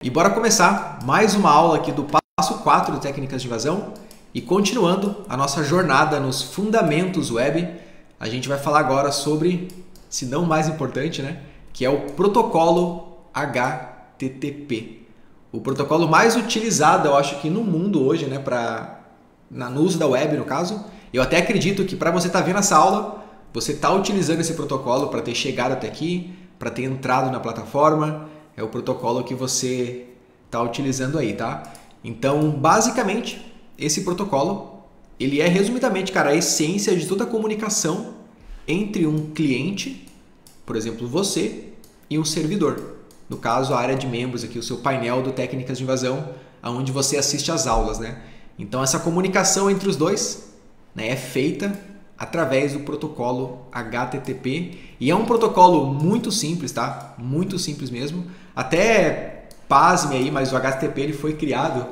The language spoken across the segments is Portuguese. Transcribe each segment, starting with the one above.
E bora começar mais uma aula aqui do passo 4 de técnicas de invasão e continuando a nossa jornada nos fundamentos web, a gente vai falar agora sobre, se não mais importante, né, que é o protocolo HTTP. O protocolo mais utilizado, eu acho que no mundo hoje, né, no uso da web, no caso. Eu até acredito que para você estar vendo essa aula, você está utilizando esse protocolo para ter chegado até aqui, para ter entrado na plataforma. É o protocolo que você está utilizando aí, tá? Então, basicamente, esse protocolo, ele é resumidamente, cara, a essência de toda a comunicação entre um cliente, por exemplo, você, e um servidor. No caso, a área de membros aqui, o seu painel do Técnicas de Invasão, onde você assiste às aulas, né? Então, essa comunicação entre os dois, né, é feita através do protocolo HTTP e é um protocolo muito simples, tá? Muito simples mesmo. Até pasme aí, mas o HTTP ele foi criado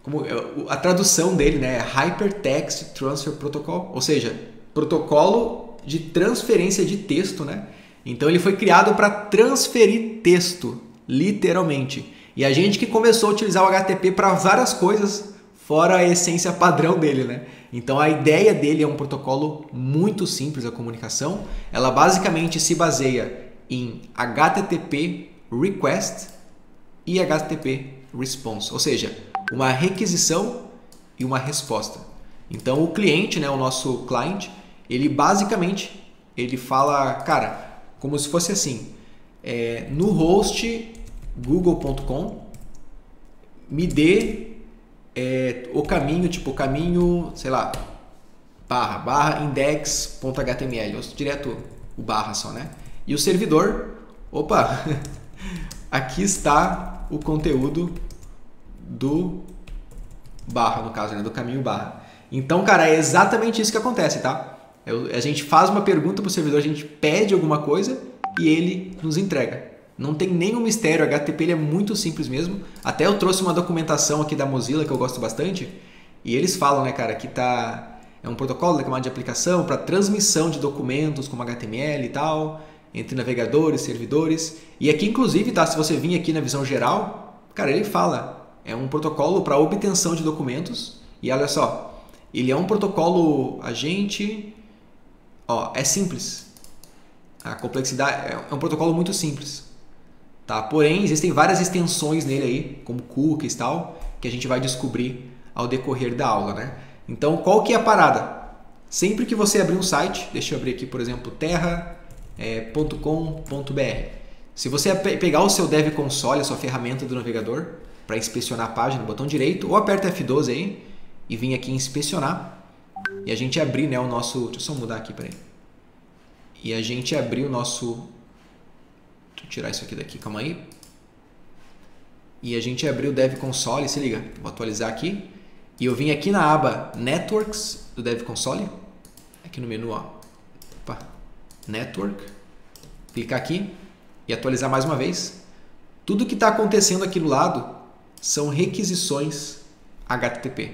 como a tradução dele, né? Hypertext Transfer Protocol, ou seja, protocolo de transferência de texto, né? Então ele foi criado para transferir texto, literalmente. E a gente que começou a utilizar o HTTP para várias coisas, fora a essência padrão dele, né? Então a ideia dele é um protocolo muito simples a comunicação. Ela basicamente se baseia em HTTP Request e HTTP Response, ou seja, uma requisição e uma resposta. Então o cliente, né, o nosso client, ele basicamente ele fala, cara, como se fosse assim, no host google.com me dê o caminho, tipo o caminho, sei lá, barra index.html, ou direto o barra só, né? E o servidor, opa, aqui está o conteúdo do barra, no caso, né? Do caminho barra. Então, cara, é exatamente isso que acontece, tá? A gente faz uma pergunta para o servidor, a gente pede alguma coisa e ele nos entrega. Não tem nenhum mistério, o HTTP ele é muito simples mesmo. Até eu trouxe uma documentação aqui da Mozilla que eu gosto bastante. E eles falam, né, cara, que é um protocolo da camada de aplicação para transmissão de documentos como HTML e tal, entre navegadores, servidores. E aqui, inclusive, tá, se você vir aqui na visão geral, cara, ele fala, é um protocolo para obtenção de documentos. E olha só, ele é um protocolo é simples. A complexidade é um protocolo muito simples. Tá? Porém, existem várias extensões nele aí, como cookies e tal, que a gente vai descobrir ao decorrer da aula, né? Então, qual que é a parada? Sempre que você abrir um site, deixa eu abrir aqui, por exemplo, terra.com.br. Se você pegar o seu Dev Console, a sua ferramenta do navegador, para inspecionar a página, botão direito, ou aperta F12 aí e vem aqui em inspecionar, e a gente abrir, né, o nosso... Deixa eu só mudar aqui, peraí. E a gente abrir o nosso... Deixa eu tirar isso aqui daqui, calma aí. E a gente abriu o Dev Console, se liga, vou atualizar aqui. E eu vim aqui na aba Networks do Dev Console, aqui no menu, ó. Opa, Network, clicar aqui e atualizar mais uma vez. Tudo que está acontecendo aqui do lado são requisições HTTP.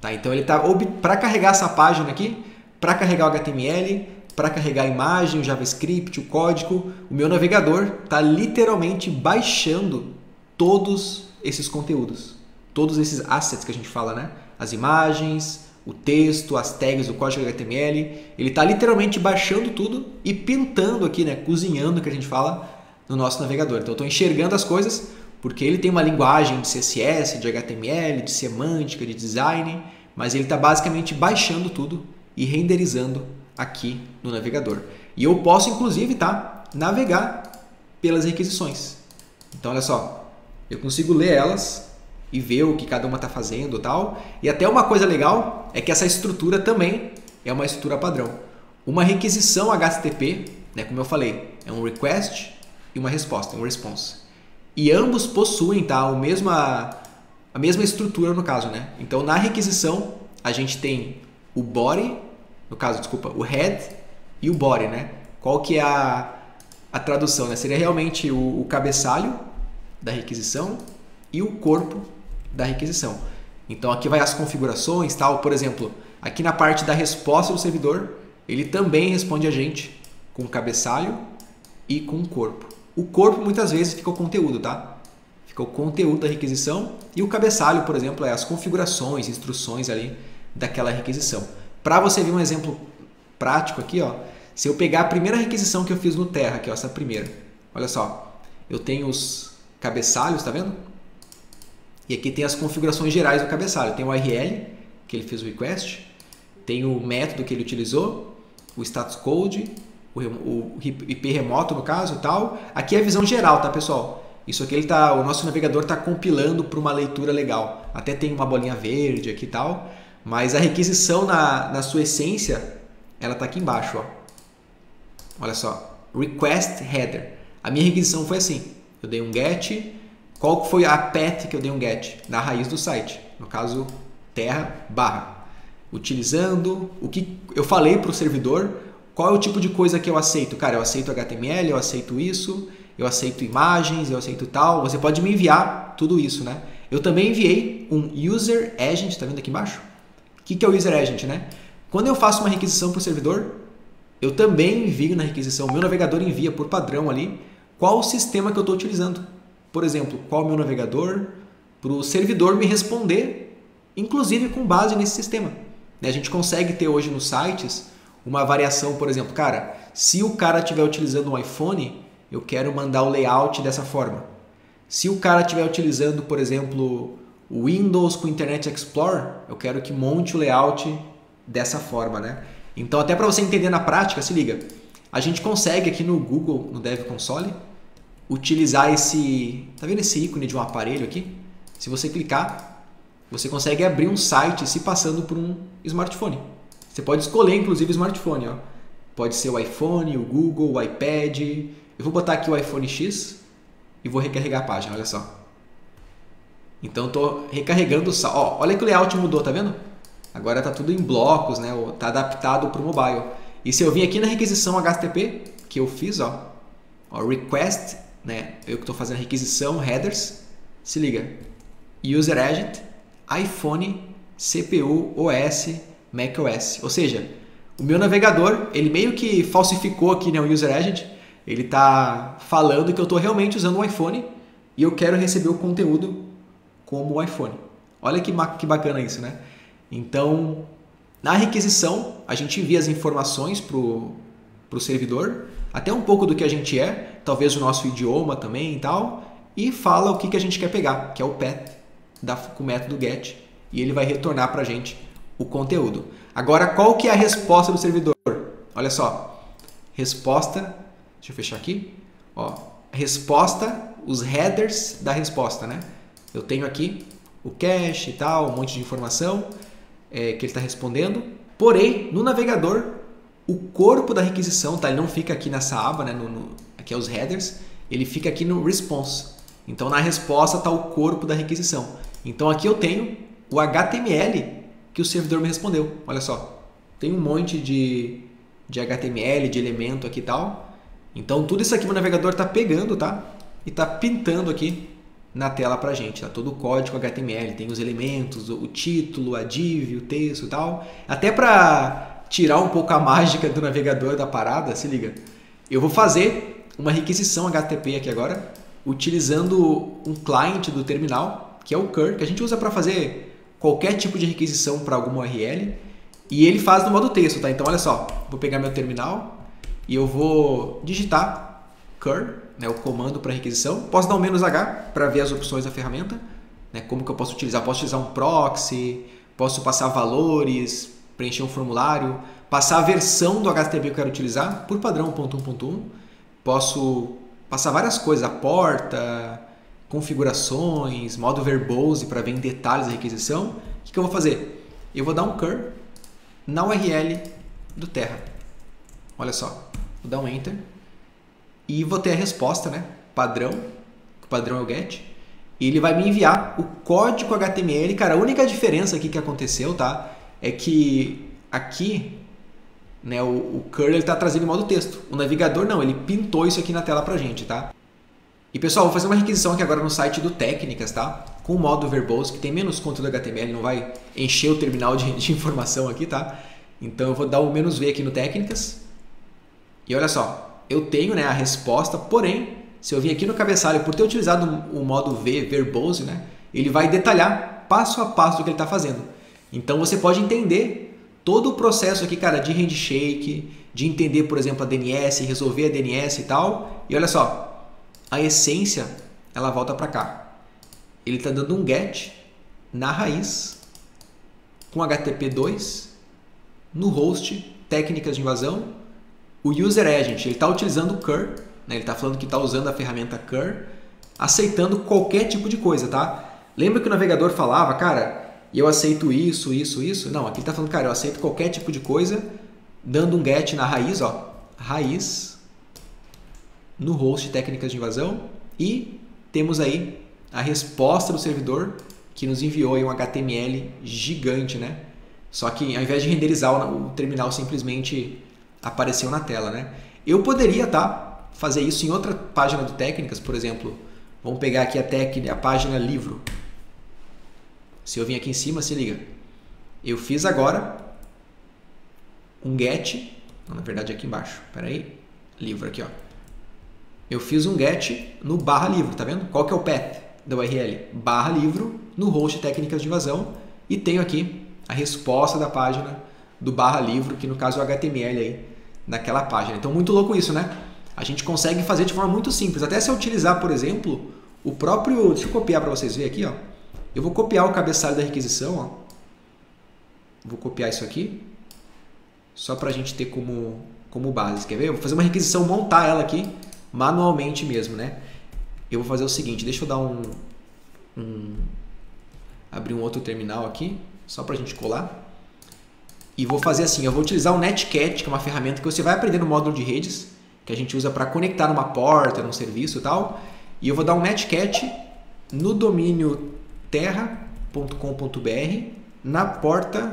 Tá? Então ele está, para carregar essa página aqui, para carregar o HTML, para carregar a imagem, o JavaScript, o código, o meu navegador está literalmente baixando todos esses conteúdos, todos esses assets que a gente fala, né? As imagens, o texto, as tags, o código HTML, ele está literalmente baixando tudo e pintando aqui, né? Cozinhando, que a gente fala, no nosso navegador. Então eu estou enxergando as coisas porque ele tem uma linguagem de CSS, de HTML, de semântica, de design, mas ele está basicamente baixando tudo e renderizando aqui no navegador. E eu posso, inclusive, navegar pelas requisições. Então, olha só, eu consigo ler elas e ver o que cada uma está fazendo e tal. E até uma coisa legal é que essa estrutura também é uma estrutura padrão. Uma requisição HTTP, né, como eu falei, é um request e uma resposta, um response. E ambos possuem a mesma estrutura no caso, né? Então, na requisição, a gente tem o body, no caso, desculpa, o head e o body, né? Qual que é a tradução, né? Seria realmente o cabeçalho da requisição e o corpo da requisição. Então aqui vai as configurações, tal. Por exemplo, aqui na parte da resposta do servidor, ele também responde a gente com o cabeçalho e com o corpo. O corpo muitas vezes fica o conteúdo, tá? fica o conteúdo da requisição, e o cabeçalho, por exemplo, é as configurações, instruções ali daquela requisição. Para você ver um exemplo prático aqui, ó, se eu pegar a primeira requisição que eu fiz no Terra, aqui, ó, essa primeira, olha só, eu tenho os cabeçalhos, tá vendo? E aqui tem as configurações gerais do cabeçalho. Tem o URL, que ele fez o request, tem o método que ele utilizou, o status code, o IP remoto no caso e tal. Aqui é a visão geral, tá, pessoal? Isso aqui o nosso navegador está compilando para uma leitura legal. Até tem uma bolinha verde aqui e tal, mas a requisição na sua essência, ela está aqui embaixo, ó. Olha só, request header. A minha requisição foi assim, eu dei um get. Qual foi a path que eu dei um get? Na raiz do site, no caso terra barra. Utilizando o que eu falei para o servidor, qual é o tipo de coisa que eu aceito? Cara, eu aceito HTML, eu aceito isso, eu aceito imagens, eu aceito tal. Você pode me enviar tudo isso, né? Eu também enviei um user agent, tá vendo aqui embaixo? O que é o user agent, né? Quando eu faço uma requisição para o servidor, eu também envio na requisição, meu navegador envia por padrão ali qual o sistema que eu estou utilizando. Por exemplo, qual o meu navegador, para o servidor me responder, inclusive com base nesse sistema. A gente consegue ter hoje nos sites uma variação, por exemplo, cara, se o cara estiver utilizando um iPhone, eu quero mandar o layout dessa forma. Se o cara estiver utilizando, por exemplo, o Windows com Internet Explorer, eu quero que monte o layout dessa forma, né? Então, até para você entender na prática, se liga, a gente consegue aqui no Google, no Dev Console, utilizar tá vendo esse ícone de um aparelho aqui? Se você clicar, você consegue abrir um site se passando por um smartphone. Você pode escolher, inclusive, o smartphone, ó. Pode ser o iPhone, o Google, o iPad. Eu vou botar aqui o iPhone X e vou recarregar a página, olha só. Então, estou recarregando o site. Ó, olha que o layout mudou, tá vendo? Agora está tudo em blocos, né? Está adaptado para o mobile. E se eu vim aqui na requisição HTTP que eu fiz, ó request, né? Eu que estou fazendo a requisição, headers, se liga, user agent, iPhone, CPU, OS, macOS. Ou seja, o meu navegador, ele meio que falsificou aqui, né, o user agent. Ele está falando que eu estou realmente usando o iPhone e eu quero receber o conteúdo como o iPhone. Olha que bacana isso, né? Então, na requisição, a gente envia as informações para o servidor, até um pouco do que a gente é, talvez o nosso idioma também e tal, e fala o que a gente quer pegar, que é o path com o método get, e ele vai retornar para a gente o conteúdo. Agora, qual que é a resposta do servidor? Olha só, resposta, deixa eu fechar aqui, ó, resposta, os headers da resposta, né? Eu tenho aqui o cache e tal, um monte de informação que ele está respondendo, porém, no navegador, o corpo da requisição, tá? Ele não fica aqui nessa aba, né? Aqui é os headers, ele fica aqui no response. Então, na resposta está o corpo da requisição. Então, aqui eu tenho o HTML que o servidor me respondeu. Olha só, tem um monte de HTML, de elemento aqui e tal. Então, tudo isso aqui o navegador está pegando, tá? E está pintando aqui na tela para a gente. Tá? Todo o código HTML, tem os elementos, o título, a div, o texto e tal. Até para tirar um pouco a mágica do navegador da parada, se liga. Eu vou fazer uma requisição HTTP aqui agora, utilizando um client do terminal, que é o Curl, que a gente usa para fazer qualquer tipo de requisição para alguma URL, e ele faz no modo texto, tá? Então, olha só, vou pegar meu terminal e eu vou digitar curl, né, o comando para requisição. Posso dar um "-h" para ver as opções da ferramenta, né, como que eu posso utilizar. Posso utilizar um proxy, posso passar valores, preencher um formulário, passar a versão do HTTP que eu quero utilizar, por padrão 1.1.1. Posso passar várias coisas, a porta, configurações, modo verbose para ver em detalhes a requisição. O que eu vou fazer? Eu vou dar um curl na URL do Terra. Olha só, vou dar um Enter e vou ter a resposta, né? Padrão, o padrão é o get, e ele vai me enviar o código HTML. Cara, a única diferença aqui que aconteceu, tá? É que aqui, né, o curl está trazendo em modo texto. O navegador não, ele pintou isso aqui na tela pra gente, tá? E pessoal, vou fazer uma requisição aqui agora no site do Técnicas, tá? Com o modo verbose, que tem menos conteúdo HTML, não vai encher o terminal de informação aqui, tá? Então eu vou dar o "-v" aqui no Técnicas. E olha só, eu tenho, né, a resposta, porém, se eu vir aqui no cabeçalho, por ter utilizado o modo verbose, né, ele vai detalhar passo a passo o que ele está fazendo. Então você pode entender todo o processo aqui, cara, de handshake, de entender, por exemplo, a DNS, resolver a DNS e tal. E olha só, a essência, ela volta para cá. Ele está dando um GET na raiz com HTTP2 no host, técnicas de invasão. O user agent, ele está utilizando o cur, né? Ele está falando que está usando a ferramenta cur, aceitando qualquer tipo de coisa, tá? Lembra que o navegador falava, cara, eu aceito isso, isso, isso? Não, aqui ele está falando, cara, eu aceito qualquer tipo de coisa, dando um GET na raiz, ó, raiz no host técnicas de invasão, e temos aí a resposta do servidor que nos enviou aí um HTML gigante, né? Só que ao invés de renderizar, o terminal simplesmente apareceu na tela, né? Eu poderia, tá, fazer isso em outra página do técnicas, por exemplo, vamos pegar aqui a página livro. Se eu vim aqui em cima, se liga. Eu fiz agora um GET, não, na verdade aqui embaixo, peraí, livro aqui, ó. Eu fiz um GET no /livro, tá vendo? Qual que é o path da URL? /livro no host técnicas de invasão, e tenho aqui a resposta da página do /livro, que no caso é o HTML aí naquela página. Então muito louco isso, né? A gente consegue fazer de forma muito simples. Até se eu utilizar, por exemplo, o próprio... Deixa eu copiar para vocês verem aqui, ó. Eu vou copiar o cabeçalho da requisição, ó. Vou copiar isso aqui, só para a gente ter como base. Quer ver? Eu vou fazer uma requisição, montar ela aqui manualmente mesmo, né? Eu vou fazer o seguinte, deixa eu dar abrir um outro terminal aqui, só para a gente colar. E vou fazer assim, eu vou utilizar o Netcat, que é uma ferramenta que você vai aprender no módulo de redes, que a gente usa para conectar numa porta, num serviço e tal. E eu vou dar um Netcat no domínio terra.com.br na porta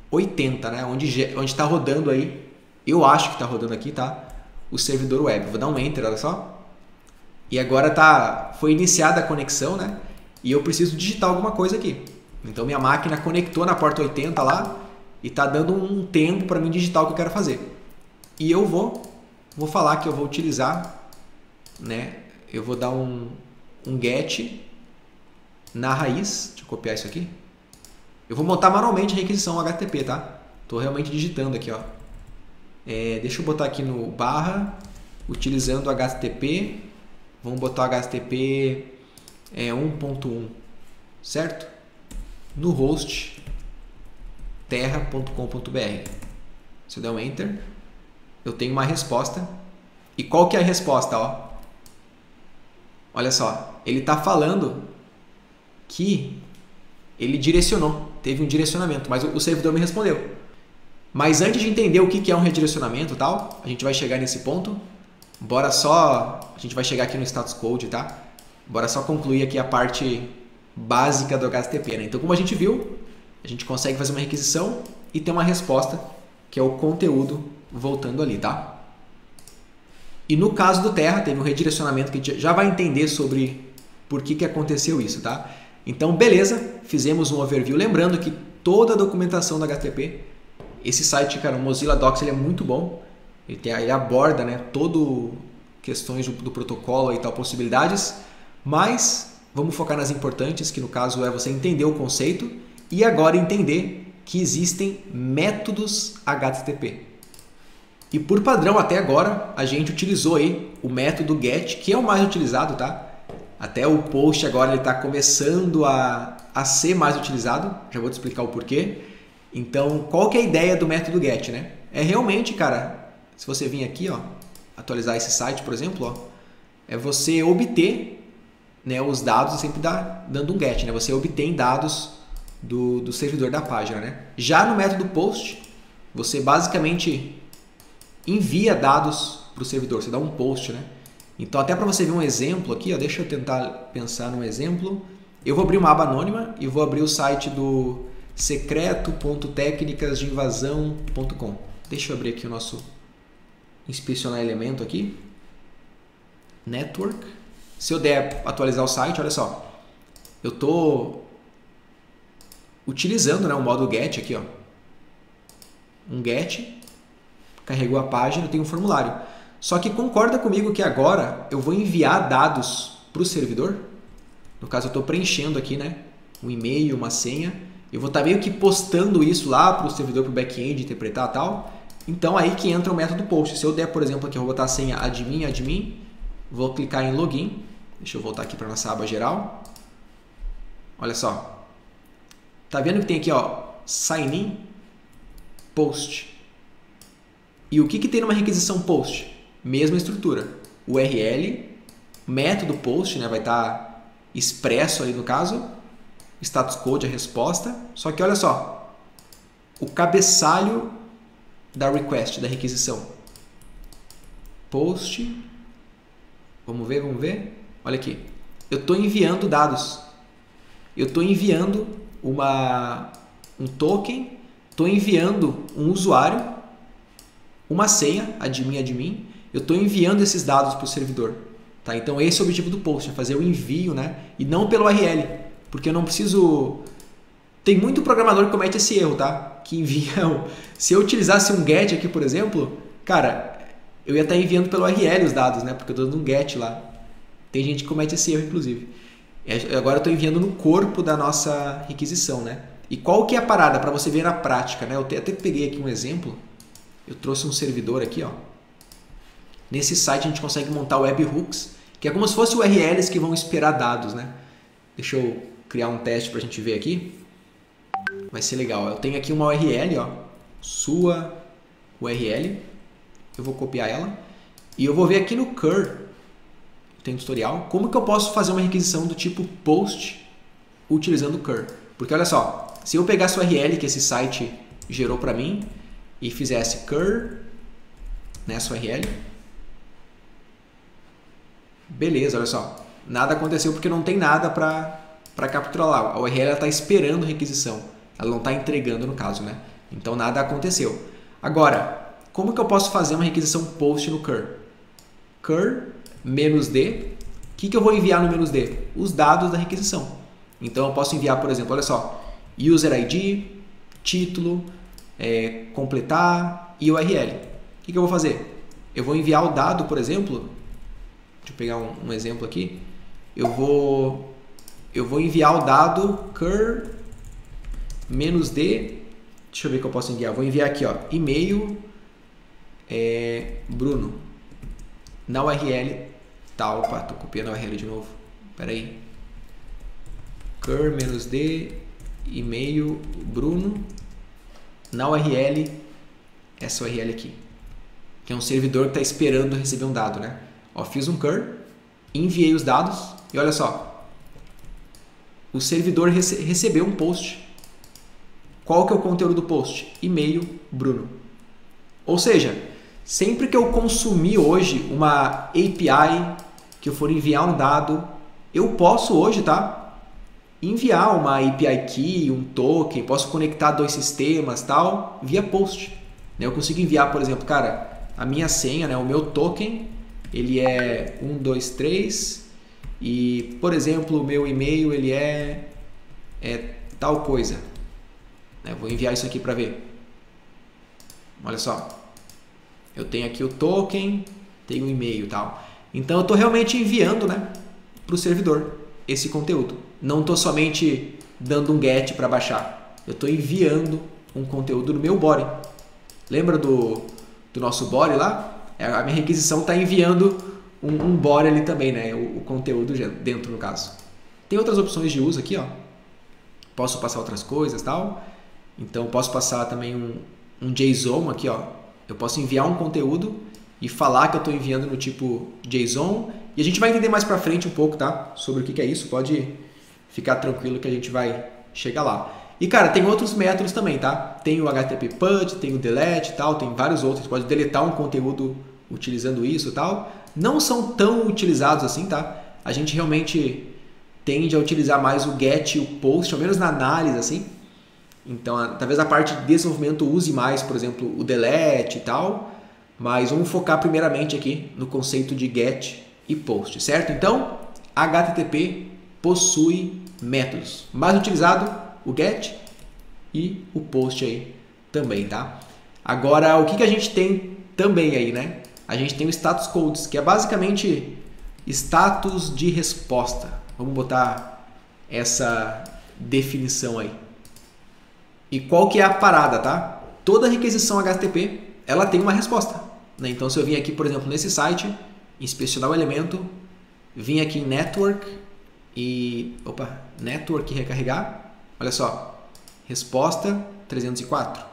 80, né? Onde está rodando aí, eu acho que está rodando aqui, tá? O servidor web. Vou dar um Enter, olha só. E agora foi iniciada a conexão, né? E eu preciso digitar alguma coisa aqui. Então minha máquina conectou na porta 80 lá e está dando um tempo para mim digitar o que eu quero fazer. E eu vou falar que eu vou utilizar, né? Eu vou dar um GET na raiz. Deixa eu copiar isso aqui. Eu vou montar manualmente a requisição HTTP, tá? Estou realmente digitando aqui, ó. Deixa eu botar aqui no barra, utilizando HTTP. Vamos botar HTTP 1.1, certo? No host terra.com.br. Se eu der um Enter, eu tenho uma resposta. E qual que é a resposta, ó? Olha só, ele está falando que ele direcionou, teve um direcionamento, mas o servidor me respondeu. Mas antes de entender o que é um redirecionamento e tal, a gente vai chegar nesse ponto. A gente vai chegar aqui no status code, tá? Bora só concluir aqui a parte básica do HTTP, né? Então, como a gente viu, a gente consegue fazer uma requisição e ter uma resposta, que é o conteúdo voltando ali, tá? E no caso do Terra, teve um redirecionamento que a gente já vai entender sobre por que aconteceu isso, tá? Então, beleza, fizemos um overview. Lembrando que toda a documentação do HTTP, esse site, cara, o Mozilla Docs, ele é muito bom. Ele aborda, né, todo questões do protocolo e tal, possibilidades, mas vamos focar nas importantes, que no caso é você entender o conceito e agora entender que existem métodos HTTP. E por padrão, até agora, a gente utilizou aí o método GET, que é o mais utilizado, tá? Até o post agora ele está começando a ser mais utilizado, já vou te explicar o porquê. Então, qual que é a ideia do método GET, né? É realmente, cara, se você vir aqui, ó, atualizar esse site, por exemplo, ó, é você obter, né, os dados, sempre dando um GET, né? Você obtém dados do servidor da página, né? Já no método POST, você basicamente envia dados para o servidor, você dá um POST, né? Então, até para você ver um exemplo aqui, ó, deixa eu tentar pensar num exemplo. Eu vou abrir uma aba anônima e vou abrir o site do secreto.tecnicasdeinvasão.com. Deixa eu abrir aqui o nosso inspecionar elemento aqui. Network. Se eu der atualizar o site, olha só. Eu estou utilizando, né, o modo GET aqui, ó. Um GET. Carregou a página, tem um formulário. Só que concorda comigo que agora eu vou enviar dados para o servidor. No caso, eu estou preenchendo aqui, né, um e-mail, uma senha. Eu vou estar meio que postando isso lá para o servidor, para o back-end interpretar e tal. Então, aí que entra o método post. Se eu der, por exemplo, aqui, eu vou botar a senha admin, vou clicar em login. Deixa eu voltar aqui para a nossa aba geral. Olha só. Tá vendo que tem aqui, ó, sign in, post. E o que tem numa requisição post? Mesma estrutura. URL, método post, né, vai estar expresso ali no caso. Status code, a resposta. Só que olha só. O cabeçalho da request, da requisição. Post. Vamos ver. Olha aqui. Eu estou enviando dados. Eu estou enviando um token. Estou enviando um usuário. Uma senha, admin. Eu estou enviando esses dados para o servidor. Tá? Então esse é o objetivo do post, é fazer o envio, né? E não pelo URL. Porque eu não preciso... Tem muito programador que comete esse erro, tá? Que envia... Se eu utilizasse um get aqui, por exemplo, cara, eu ia estar enviando pelo URL os dados, né? Porque eu estou dando um get lá. Tem gente que comete esse erro, inclusive. Agora eu estou enviando no corpo da nossa requisição, né? E qual que é a parada para você ver na prática, né? Eu até peguei aqui um exemplo. Eu trouxe um servidor aqui, ó. Nesse site a gente consegue montar webhooks, que é como se fossem URLs que vão esperar dados, né? Deixa eu criar um teste para a gente ver aqui. Vai ser legal. Eu tenho aqui uma URL, ó, sua URL. Eu vou copiar ela e eu vou ver aqui no Curl, tem um tutorial, como que eu posso fazer uma requisição do tipo post utilizando o Curl. Porque olha só, se eu pegasse o URL que esse site gerou para mim e fizesse Curl nessa URL, beleza, olha só. Nada aconteceu porque não tem nada para capturar lá. A URL está esperando requisição. Ela não está entregando no caso, né? Então nada aconteceu. Agora, como que eu posso fazer uma requisição post no Curl? Curl -d. O que eu vou enviar no -d? Os dados da requisição. Então eu posso enviar, por exemplo, olha só, user ID, título, completar e URL. O que eu vou fazer? Eu vou enviar o dado, por exemplo. Deixa eu pegar um exemplo aqui. Eu vou enviar o dado curl -d. Deixa eu ver o que eu posso enviar. Vou enviar aqui, ó, e-mail Bruno na URL. Tá, opa, tô copiando a URL de novo. Espera aí. Curl -d e-mail Bruno na URL, essa URL aqui, que é um servidor que está esperando receber um dado, né? Ó, fiz um curl, enviei os dados e olha só, o servidor recebeu um post. Qual que é o conteúdo do post? E-mail Bruno. Ou seja, sempre que eu consumir hoje uma API, que eu for enviar um dado, eu posso hoje, tá? Enviar uma API key, um token, posso conectar dois sistemas, tal, via post. Eu consigo enviar, por exemplo, cara, a minha senha, né, o meu token, ele é 123 e, por exemplo, o meu e-mail ele é tal coisa. Eu vou enviar isso aqui para ver. Olha só, eu tenho aqui o token, tenho o e-mail e tal. Então eu estou realmente enviando, né, para o servidor esse conteúdo. Não estou somente dando um get para baixar. Eu estou enviando um conteúdo no meu body. Lembra do nosso body lá? A minha requisição está enviando um body ali também, né? O conteúdo dentro, no caso. Tem outras opções de uso aqui, ó. Posso passar outras coisas e tal. Então posso passar também um JSON aqui, ó. Eu posso enviar um conteúdo e falar que eu estou enviando no tipo JSON. E a gente vai entender mais pra frente um pouco, tá? Sobre o que é isso. Pode ficar tranquilo que a gente vai chegar lá. E, cara, tem outros métodos também, tá? Tem o HTTP PUT, tem o delete e tal. Tem vários outros. Você pode deletar um conteúdo utilizando isso e tal. Não são tão utilizados assim, tá? A gente realmente tende a utilizar mais o get e o post, ao menos na análise, assim. Então, talvez a parte de desenvolvimento use mais, por exemplo, o delete e tal. Mas vamos focar primeiramente aqui no conceito de get e post, certo? Então, HTTP possui métodos. Mais utilizado, o get e o post aí também, tá? Agora, o que a gente tem também aí, né? a gente tem o status codes, que é basicamente status de resposta. Vamos botar essa definição aí. E qual que é a parada, tá? Toda requisição HTTP, ela tem uma resposta, né? Então, se eu vim aqui, por exemplo, nesse site, inspecionar o elemento, vim aqui em Network e... Network e recarregar. Olha só. Resposta 304.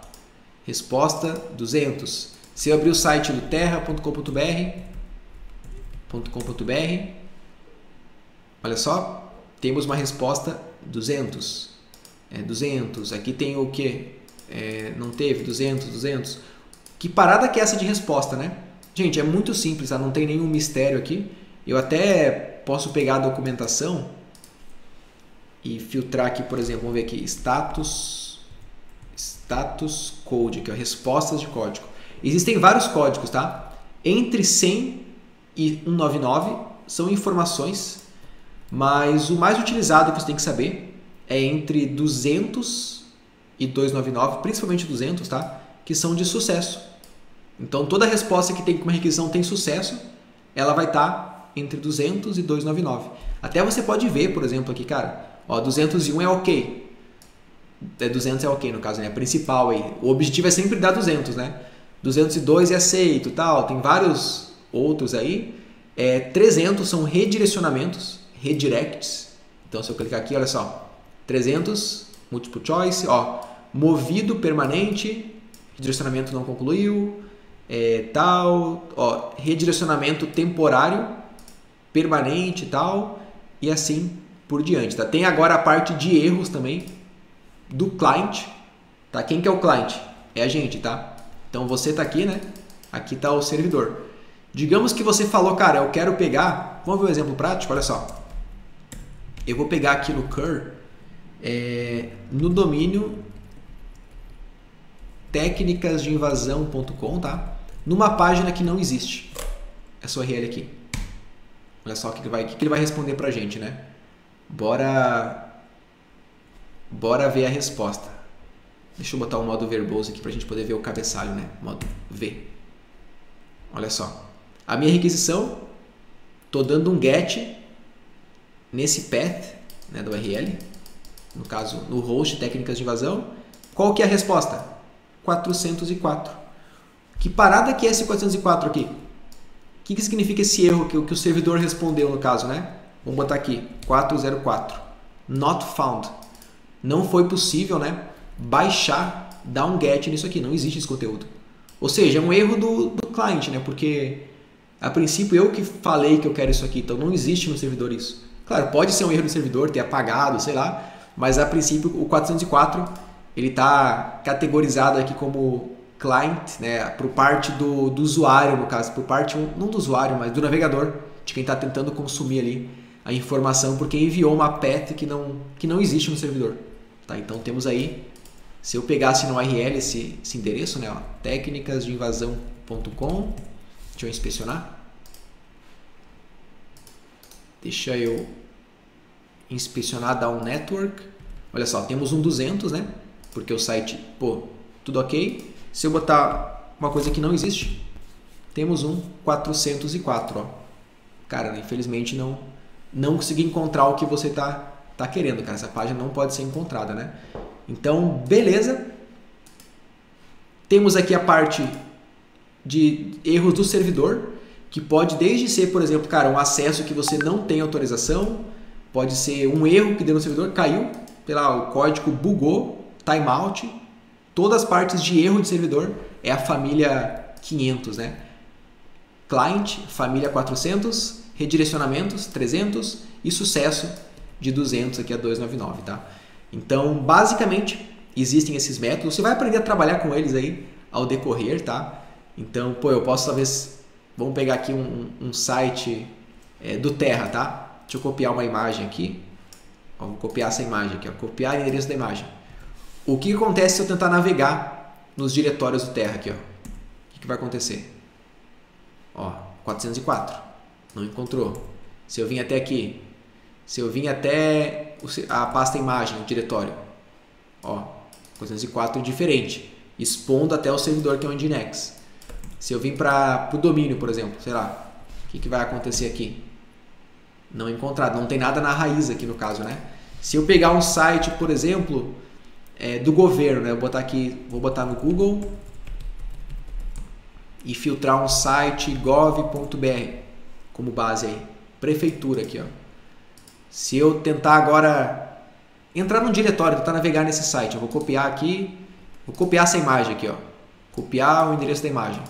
Resposta 200. Se eu abrir o site do terra.com.br, olha só, temos uma resposta 200. 200. Aqui tem o que? Não teve 200. Que parada que é essa de resposta, né? Gente, é muito simples, tá? Não tem nenhum mistério aqui. Eu até posso pegar a documentação e filtrar aqui, por exemplo, vamos ver aqui, status code, que é respostas de código. Existem vários códigos, tá? Entre 100 e 199 são informações, mas o mais utilizado que você tem que saber é entre 200 e 299, principalmente 200, tá? Que são de sucesso. Então, toda resposta que tem uma requisição tem sucesso, ela vai estar entre 200 e 299. Até você pode ver, por exemplo, aqui, cara, ó, 201 é ok. 200 é ok, no caso, né? A principal aí. O objetivo é sempre dar 200, né? 202 é aceito, tal. Tem vários outros aí. 300 são redirecionamentos, redirects. Então, se eu clicar aqui, olha só. 300, multiple choice, ó. Movido permanente, redirecionamento não concluiu, tal. Ó, redirecionamento temporário, permanente, tal. E assim por diante, tá? Tem agora a parte de erros também do client, tá? Quem que é o client? É a gente, tá? Então você tá aqui, né? Aqui tá o servidor. Digamos que você falou, cara, eu quero pegar... Vamos ver um exemplo prático? Olha só. Eu vou pegar aqui no curl, no domínio técnicasdeinvasão.com, tá? Numa página que não existe. Essa URL aqui. Olha só o que ele vai responder pra gente, né? Bora ver a resposta. Deixa eu botar o modo verboso aqui pra gente poder ver o cabeçalho, né? Modo V. Olha só. A minha requisição, tô dando um get nesse path, né, do URL, no caso, no host técnicas de invasão. Qual que é a resposta? 404. Que parada que é esse 404 aqui? O que significa esse erro que o servidor respondeu no caso, né? Vamos botar aqui, 404. Not found. Não foi possível, né, baixar, dar um get nisso aqui. Não existe esse conteúdo. Ou seja, é um erro do cliente, né? Porque, a princípio, eu que falei que eu quero isso aqui. Então, não existe no servidor isso. Claro, pode ser um erro do servidor, ter apagado, sei lá. Mas, a princípio, o 404, ele está categorizado aqui como client, né? Por parte do usuário, no caso. Por parte, não do usuário, mas do navegador. De quem está tentando consumir ali a informação. Porque enviou uma path que não existe no servidor. Tá? Então, temos aí... Se eu pegasse no URL esse endereço, né, ó, técnicasdeinvasão.com, deixa eu inspecionar. Deixa eu inspecionar Down Network. Olha só, temos um 200, né? Porque o site, pô, tudo ok. Se eu botar uma coisa que não existe, temos um 404, ó. Cara, infelizmente não consegui encontrar o que você tá querendo, cara. Essa página não pode ser encontrada, né? Então, beleza. Temos aqui a parte de erros do servidor, que pode desde ser, por exemplo, cara, um acesso que você não tem autorização, pode ser um erro que deu no servidor, caiu, o código bugou, timeout, todas as partes de erro de servidor é a família 500, né? Client, família 400, redirecionamentos 300 e sucesso de 200 aqui a 299, tá? Então, basicamente, existem esses métodos. Você vai aprender a trabalhar com eles aí ao decorrer, tá? Então, pô, eu posso talvez... Vamos pegar aqui um site do Terra, tá? Deixa eu copiar uma imagem aqui. Ó, vou copiar essa imagem aqui, ó. Copiar o endereço da imagem. O que acontece se eu tentar navegar nos diretórios do Terra aqui, ó? O que vai acontecer? Ó, 404. Não encontrou. Se eu vim até aqui... Se eu vim até a pasta imagem, o diretório, ó, 404 diferente, expondo até o servidor que é o Nginx. Se eu vim para o domínio, por exemplo, sei lá, o que vai acontecer aqui? Não encontrado, não tem nada na raiz aqui no caso, né? Se eu pegar um site, por exemplo, do governo, né? Vou botar no Google e filtrar um site gov.br como base aí, prefeitura aqui, ó. Se eu tentar agora entrar num diretório, tentar navegar nesse site, eu vou copiar aqui, vou copiar essa imagem aqui, ó. Copiar o endereço da imagem.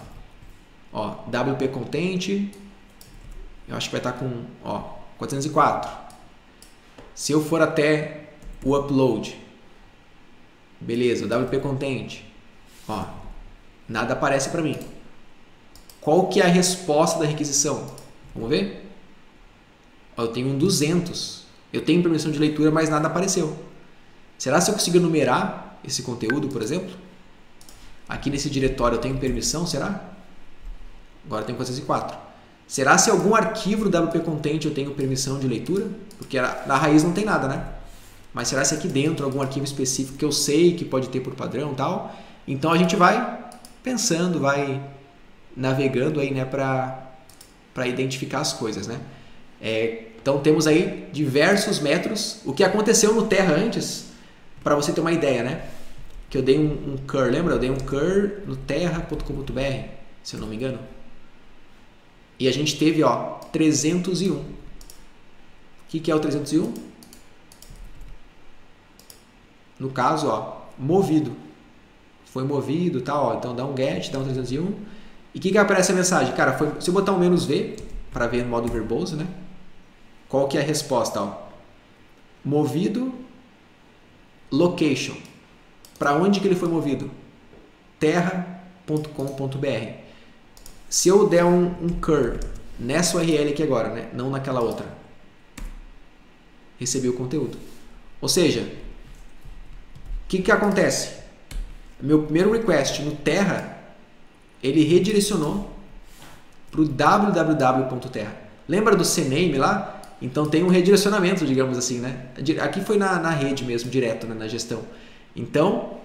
Ó, WP Content, eu acho que vai estar com, ó, 404. Se eu for até o upload, beleza, o WP Content, ó, nada aparece para mim. Qual que é a resposta da requisição? Vamos ver? Ó, eu tenho um 200. Eu tenho permissão de leitura, mas nada apareceu. Será que eu consigo numerar esse conteúdo, por exemplo? Aqui nesse diretório eu tenho permissão, será? Agora eu tenho 404. Será se algum arquivo do WP Content eu tenho permissão de leitura? Porque na raiz não tem nada, né? Mas será se aqui dentro algum arquivo específico que eu sei que pode ter por padrão e tal? Então a gente vai pensando, vai navegando aí, né, para identificar as coisas, né? Então temos aí diversos métodos. O que aconteceu no Terra antes, para você ter uma ideia, né? Que eu dei um cur, lembra? Eu dei um cur no terra.com.br, se eu não me engano. E a gente teve, ó, 301. O que é o 301? No caso, ó, movido. Foi movido, tal, ó. Então dá um get, dá um 301. E o que aparece a mensagem? Cara, se eu botar um "-v", para ver no modo verboso, né? Qual que é a resposta, ó? Movido location. Para onde que ele foi movido? terra.com.br. Se eu der um cur nessa URL aqui agora, né? Não naquela outra, recebi o conteúdo. Ou seja, o que acontece? Meu primeiro request no Terra, ele redirecionou para o www.terra. Lembra do CNAME lá? Então tem um redirecionamento, digamos assim, né? Aqui foi na rede mesmo, direto, né? Na gestão. Então,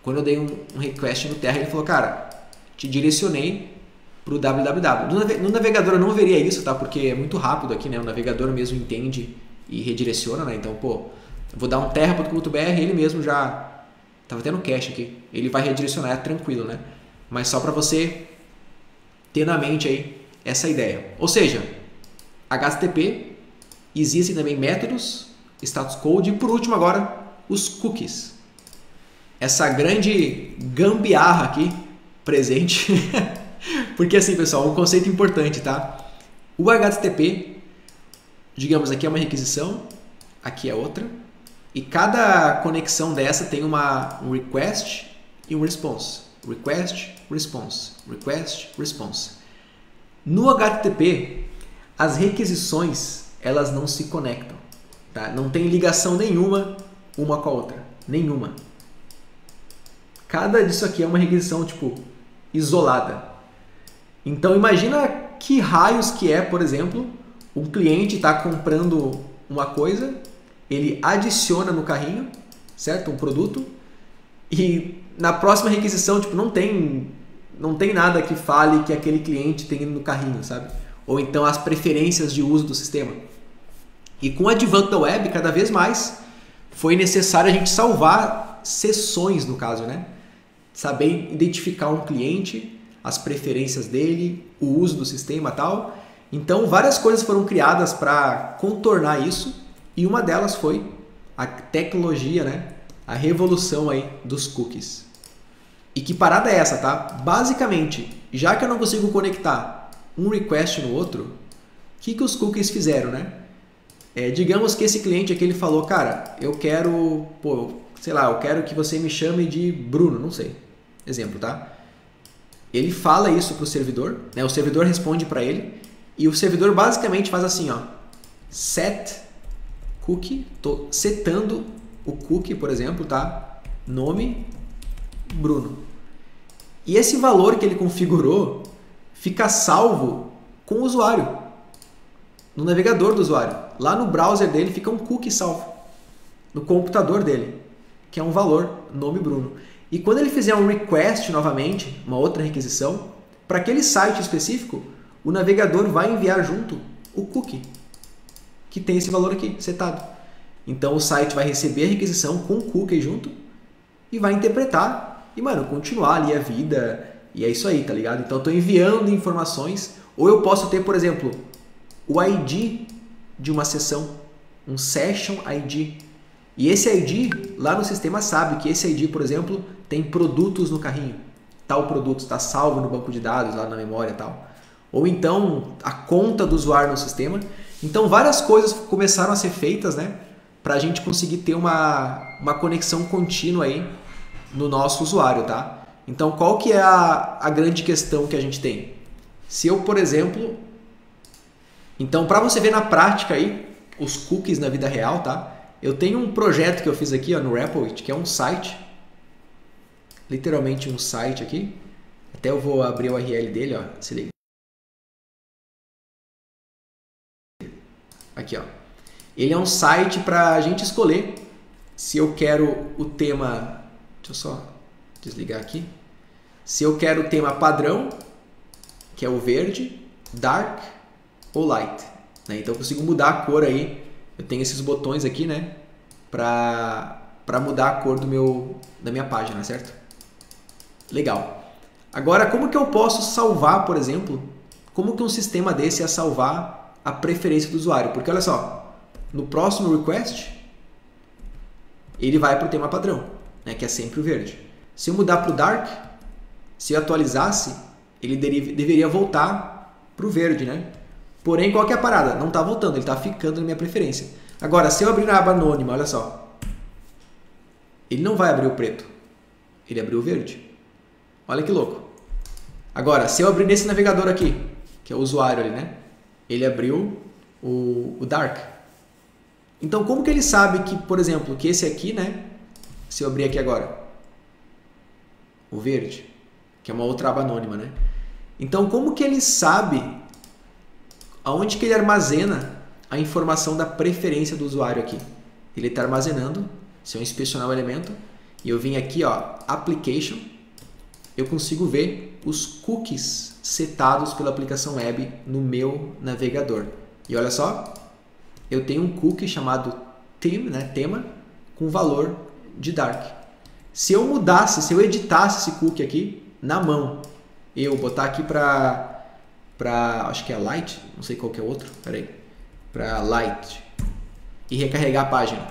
quando eu dei um request no Terra, ele falou, cara, te direcionei para o www. No navegador eu não veria isso, tá? Porque é muito rápido aqui, né? O navegador mesmo entende e redireciona, né? Então, pô, eu vou dar um terra.com.br, ele mesmo já tava tendo cache aqui. Ele vai redirecionar, é tranquilo, né? Mas só para você ter na mente aí essa ideia. Ou seja, HTTP, existem também métodos, status code e por último agora os cookies. Essa grande gambiarra aqui presente. Porque assim, pessoal, um conceito importante, tá? O HTTP, digamos, aqui é uma requisição, aqui é outra, e cada conexão dessa tem um request e um response. Request, response, request, response. No HTTP, as requisições, elas não se conectam, tá? Não tem ligação nenhuma uma com a outra, nenhuma. Cada disso aqui é uma requisição, tipo, isolada. Então imagina que raios que é, por exemplo, um cliente está comprando uma coisa, ele adiciona no carrinho, certo? Um produto, e na próxima requisição, tipo, não tem nada que fale que aquele cliente tem no carrinho, sabe? Ou então as preferências de uso do sistema. E com o advento da web, cada vez mais, foi necessário a gente salvar sessões, no caso, né? Saber identificar um cliente, as preferências dele, o uso do sistema e tal. Então, várias coisas foram criadas para contornar isso e uma delas foi a tecnologia, né? A revolução aí dos cookies. E que parada é essa, tá? Basicamente, já que eu não consigo conectar um request no outro, o que os cookies fizeram, né? Digamos que esse cliente aqui ele falou, cara, eu quero, sei lá, eu quero que você me chame de Bruno, não sei. Exemplo, tá? Ele fala isso para o servidor, né? O servidor responde para ele e o servidor basicamente faz assim, ó, set cookie, tô setando o cookie, por exemplo, tá? Nome Bruno. E esse valor que ele configurou fica salvo com o usuário, no navegador do usuário. Lá no browser dele fica um cookie salvo, no computador dele, que é um valor, nome Bruno. E quando ele fizer um request novamente, uma outra requisição, para aquele site específico, o navegador vai enviar junto o cookie, que tem esse valor aqui, setado. Então o site vai receber a requisição com o cookie junto e vai interpretar e, mano, continuar ali a vida. E é isso aí, tá ligado? Então eu estou enviando informações, ou eu posso ter, por exemplo, o ID de uma sessão, um Session ID. E esse ID, lá no sistema sabe que esse ID, por exemplo, tem produtos no carrinho. Tal produto está salvo no banco de dados, lá na memória e tal. Ou então a conta do usuário no sistema. Então várias coisas começaram a ser feitas, né, para a gente conseguir ter uma conexão contínua aí no nosso usuário, tá? Então qual que é a grande questão que a gente tem? Se eu, por exemplo... Então para você ver na prática aí os cookies na vida real, tá? Eu tenho um projeto que eu fiz aqui, ó, no Replit, que é um site. Literalmente um site aqui. Até eu vou abrir o URL dele, ó. Se liga. Aqui, ó. Ele é um site para a gente escolher se eu quero o tema... Deixa eu só desligar aqui. Se eu quero o tema padrão, que é o verde, dark ou light, né? Então eu consigo mudar a cor aí. Eu tenho esses botões aqui, né, para mudar a cor da minha página, certo? Legal. Agora, como que eu posso salvar, por exemplo, como que um sistema desse ia salvar a preferência do usuário? Porque olha só, no próximo request, ele vai para o tema padrão, né, que é sempre o verde. Se eu mudar para o dark, se eu atualizasse, ele deveria voltar para o verde, né? Porém, qual que é a parada? Não está voltando, ele está ficando na minha preferência. Agora, se eu abrir na aba anônima, olha só. Ele não vai abrir o preto. Ele abriu o verde. Olha que louco. Agora, se eu abrir nesse navegador aqui, que é o usuário ali, né? Ele abriu o dark. Então, como que ele sabe que, por exemplo, que esse aqui, né? Se eu abrir aqui agora, o verde, que é uma outra aba anônima, né? Então, como que ele sabe aonde que ele armazena a informação da preferência do usuário aqui? Ele está armazenando, se eu inspecionar o elemento, e eu vim aqui, ó, Application, eu consigo ver os cookies setados pela aplicação web no meu navegador. E olha só, eu tenho um cookie chamado theme, né, tema, com valor de dark. Se eu mudasse, se eu editasse esse cookie aqui na mão, eu botar aqui para acho que é light, não sei qual que é outro, peraí, para light, e recarregar a página.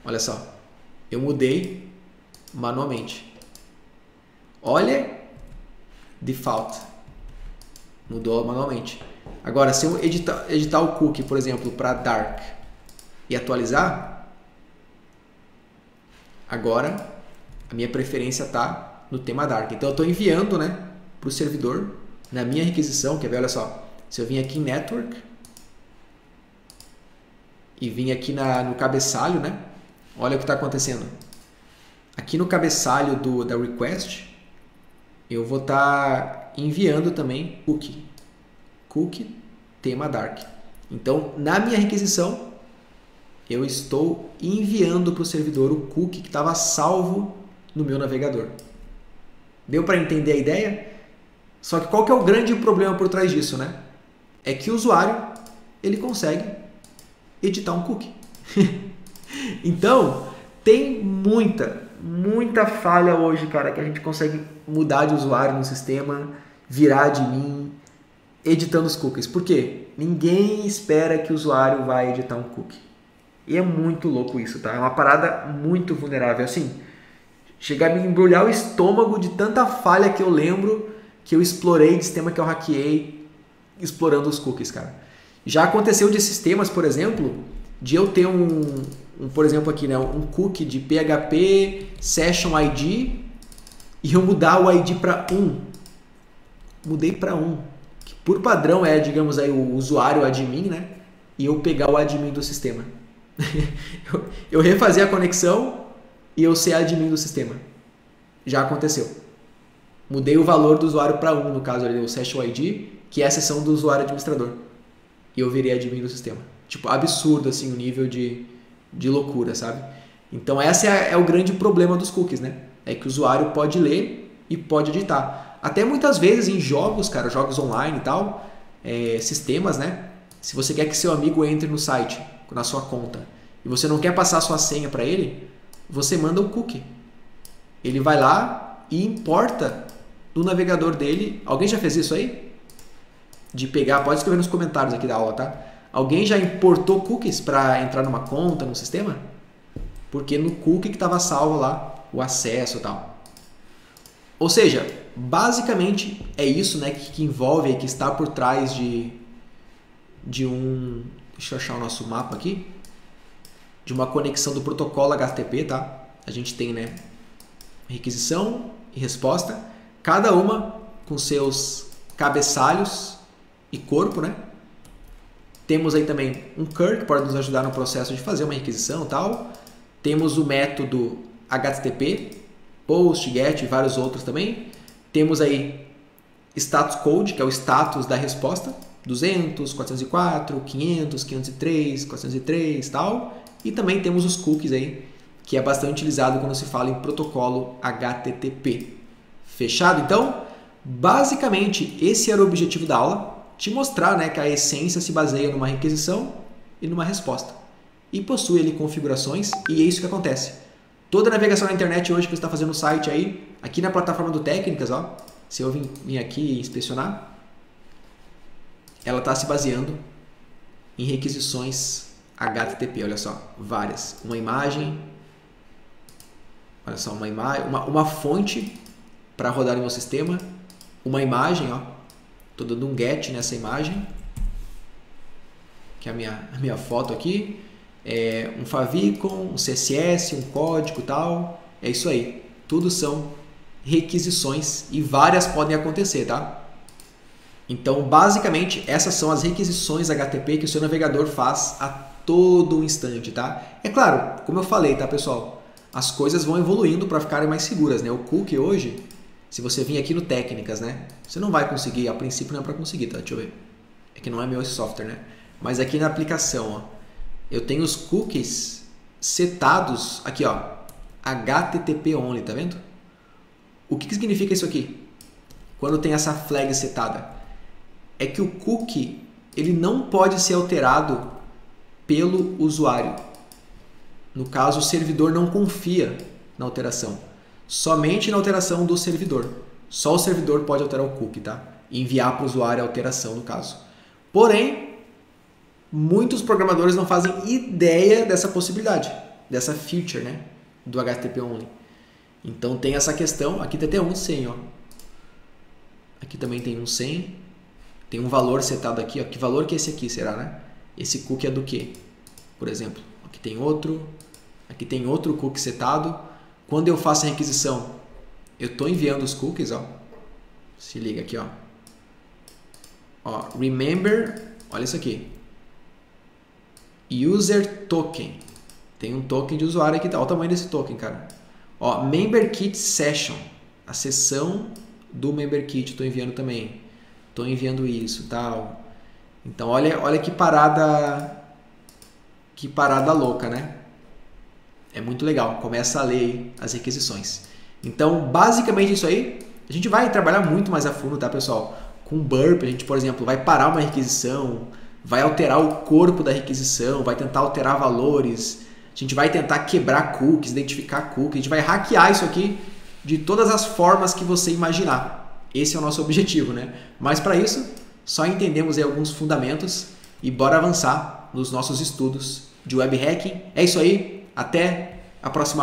Olha só, eu mudei manualmente. Olha, default, mudou manualmente. Agora, se eu editar o cookie, por exemplo, para dark e atualizar, agora a minha preferência está no tema dark. Então eu estou enviando, né, para o servidor, na minha requisição, quer ver? Olha só, se eu vim aqui em Network e vim aqui no cabeçalho, né? Olha o que está acontecendo. Aqui no cabeçalho da request, eu vou estar enviando também cookie tema dark. Então, na minha requisição, eu estou enviando para o servidor o cookie que estava salvo no meu navegador. Deu para entender a ideia? Só que qual que é o grande problema por trás disso, né? É que o usuário, ele consegue editar um cookie. Então, tem muita falha hoje, cara, que a gente consegue mudar de usuário no sistema, virar admin, editando os cookies. Por quê? Ninguém espera que o usuário vai editar um cookie. E é muito louco isso, tá? É uma parada muito vulnerável. Assim, chega a me embrulhar o estômago de tanta falha que eu lembro que eu explorei de sistema que eu hackeei explorando os cookies, cara. Já aconteceu de sistemas, por exemplo, de eu ter por exemplo aqui, né, um cookie de PHP Session ID e eu mudar o ID para 1. Mudei para 1. Que por padrão é, digamos aí, o usuário admin, né? E eu pegar o admin do sistema. eu refazer a conexão e eu ser admin do sistema. Já aconteceu. Mudei o valor do usuário para 1, no caso ali, o Session ID, que é a seção do usuário administrador. E eu virei admin do sistema. Tipo, absurdo assim o nível de loucura, sabe? Então esse é o grande problema dos cookies, né? É que o usuário pode ler e pode editar. Até muitas vezes em jogos, cara, jogos online e tal, sistemas, né? Se você quer que seu amigo entre no site, na sua conta, e você não quer passar a sua senha para ele, você manda um cookie. Ele vai lá e importa no navegador dele. Alguém já fez isso aí? De pegar, pode escrever nos comentários aqui da aula, tá? Alguém já importou cookies para entrar numa conta, no sistema? Porque no cookie que estava salvo lá o acesso e tal. Ou seja, basicamente é isso, né, que envolve, que está por trás de um... Deixa eu achar o nosso mapa aqui. De uma conexão do protocolo HTTP, tá? A gente tem, né, requisição e resposta, cada uma com seus cabeçalhos e corpo, né? Temos aí também um cur, que pode nos ajudar no processo de fazer uma requisição e tal. Temos o método HTTP, post, get e vários outros também. Temos aí status code, que é o status da resposta, 200, 404, 500, 503, 403 e tal. E também temos os cookies aí, que é bastante utilizado quando se fala em protocolo HTTP. Fechado? Então, basicamente, esse era o objetivo da aula, te mostrar, né, que a essência se baseia numa requisição e numa resposta. E possui ali configurações, e é isso que acontece. Toda navegação na internet hoje que você está fazendo no site aí, aqui na plataforma do Técnicas, ó, se eu vir aqui e inspecionar, ela está se baseando em requisições HTTP, olha só, várias. Uma imagem, olha só, uma fonte para rodar no meu sistema, uma imagem, ó, estou dando um get nessa imagem, que é a minha foto aqui, um favicon, um CSS, um código e tal, é isso aí. Tudo são requisições e várias podem acontecer, tá? Então, basicamente, essas são as requisições HTTP que o seu navegador faz a todo instante, tá? É claro, como eu falei, tá, pessoal? As coisas vão evoluindo para ficarem mais seguras, né? O cookie hoje, se você vir aqui no Técnicas, né? Você não vai conseguir, a princípio não é para conseguir, tá? Deixa eu ver. É que não é meu esse software, né? Mas aqui na aplicação, ó, eu tenho os cookies setados aqui, ó, HTTP only, tá vendo? O que significa isso aqui? Quando tem essa flag setada, é que o cookie ele não pode ser alterado pelo usuário. No caso, o servidor não confia na alteração. Somente na alteração do servidor. Só o servidor pode alterar o cookie, tá? E enviar para o usuário a alteração, no caso. Porém, muitos programadores não fazem ideia dessa possibilidade, dessa feature, né, do HTTP only. Então tem essa questão, aqui tem até um 100, ó. Aqui também tem um 100, tem um valor setado aqui, ó. Que valor que é esse aqui, será, né? Esse cookie é do quê? Por exemplo, aqui tem outro cookie setado. Quando eu faço a requisição, eu estou enviando os cookies, ó. Se liga aqui, ó. Ó, remember, olha isso aqui. User token. Tem um token de usuário aqui, olha o tamanho desse token, cara. Ó, member kit session. A sessão do member kit, estou enviando também. Estou enviando isso, tal. Então, olha que parada louca, né? É muito legal. Começa a ler as requisições. Então, basicamente isso aí. A gente vai trabalhar muito mais a fundo, tá, pessoal? Com burp, a gente, por exemplo, vai parar uma requisição, vai alterar o corpo da requisição, vai tentar alterar valores, a gente vai tentar quebrar cookies, identificar cookies, a gente vai hackear isso aqui de todas as formas que você imaginar. Esse é o nosso objetivo, né? Mas para isso, só entendemos aí alguns fundamentos e bora avançar nos nossos estudos de web hacking. É isso aí, até a próxima.